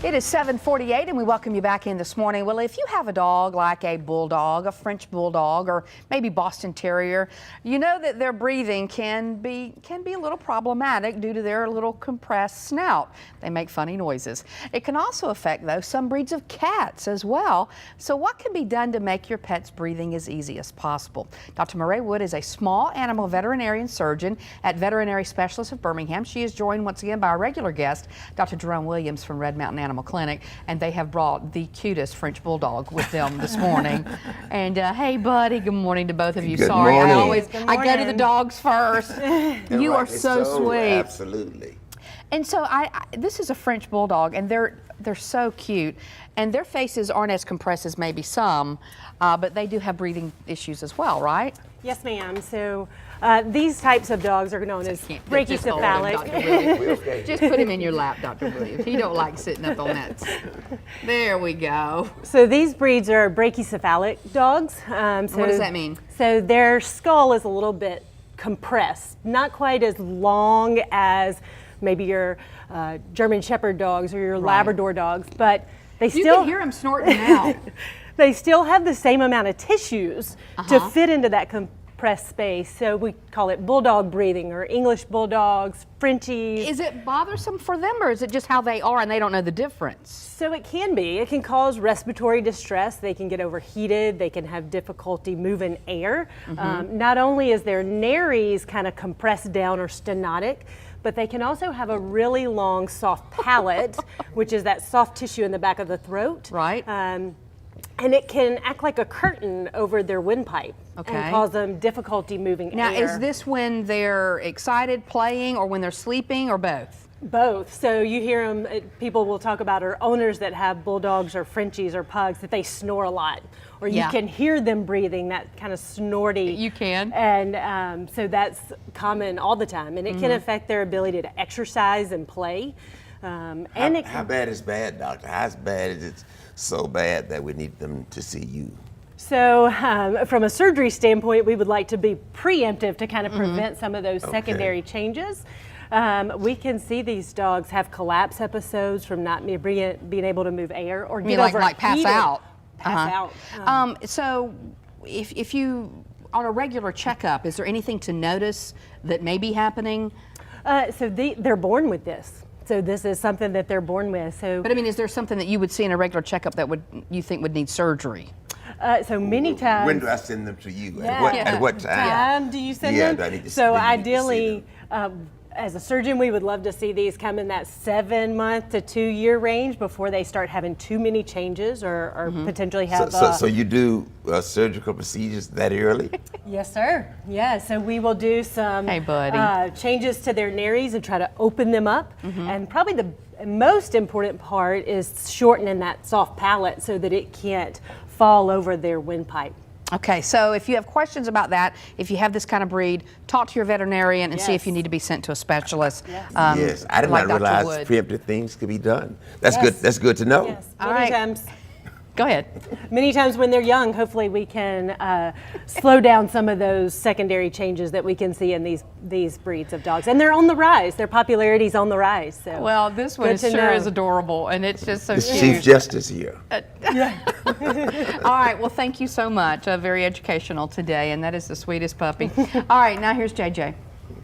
It is 7:48 and we welcome you back in this morning. Well, if you have a dog like a bulldog, a French bulldog, or maybe Boston Terrier, you know that their breathing can be a little problematic due to their little compressed snout. They make funny noises. It can also affect, though, some breeds of cats as well. So what can be done to make your pet's breathing as easy as possible? Dr. Murray Wood is a small animal veterinarian surgeon at Veterinary Specialist of Birmingham. She is joined once again by our regular guest, Dr. Jerome Williams from Red Mountain Animal Clinic, and they have brought the cutest French bulldog with them this morning. And hey, buddy, good morning to both of you. Good Sorry, morning. I go to the dogs first. You are so sweet. Absolutely. And so this is a French bulldog, and they're so cute, and their faces aren't as compressed as maybe some, but they do have breathing issues as well, right? Yes, ma'am. So these types of dogs are known as brachycephalic. Just put him in your lap, Dr. Williams. He don't like sitting up on that. There we go. So these breeds are brachycephalic dogs. What does that mean? So their skull is a little bit compressed, not quite as long as maybe your German Shepherd dogs or your Labrador dogs, but they still— You can hear them snorting now. They still have the same amount of tissues to fit into that compressed space. So we call it bulldog breathing, or English bulldogs, Frenchies. Is it bothersome for them, or is it just how they are and they don't know the difference? So it can be. It can cause respiratory distress. They can get overheated. They can have difficulty moving air. Not only is their nares kind of compressed down or stenotic, but they can also have a really long, soft palate, which is that soft tissue in the back of the throat. Right. And it can act like a curtain over their windpipe and cause them difficulty moving air. Now, is this when they're excited, playing, or when they're sleeping, or both? Both. So you hear them, people will talk about, or owners that have bulldogs or Frenchies or pugs, that they snore a lot. Or you can hear them breathing, that kind of snorty. You can. And so that's common all the time. And it can affect their ability to exercise and play. How bad is bad, doctor? How bad is it so bad that we need them to see you? So from a surgery standpoint, we would like to be preemptive to kind of prevent some of those secondary changes. We can see these dogs have collapse episodes from not being able to move air, or get overheated. Like pass out. Pass out. So if you, on a regular checkup, is there anything to notice that may be happening? So they're born with this. So this is something that they're born with. So, but I mean, is there something that you would see in a regular checkup that you think would need surgery? So many times. When do I send them to you? Yeah. At what time? Do you send them? I need to, so ideally, as a surgeon, we would love to see these come in that 7-month to 2-year range before they start having too many changes or potentially have. So you do surgical procedures that early? Yes, sir. Yeah. So we will do some changes to their nares and try to open them up. And probably the most important part is shortening that soft palate so that it can't fall over their windpipe. Okay, so if you have questions about that, if you have this kind of breed, talk to your veterinarian and see if you need to be sent to a specialist. Yes, I did not realize preemptive things could be done. That's good. That's good to know. Yes, many times. Go ahead. Many times when they're young, hopefully we can slow down some of those secondary changes that we can see in these breeds of dogs. And they're on the rise. Their popularity is on the rise. So well, this one sure is adorable, and it's just so cute. The Chief Justice here. All right, well, thank you so much. Very educational today, and that is the sweetest puppy. All right, now here's JJ.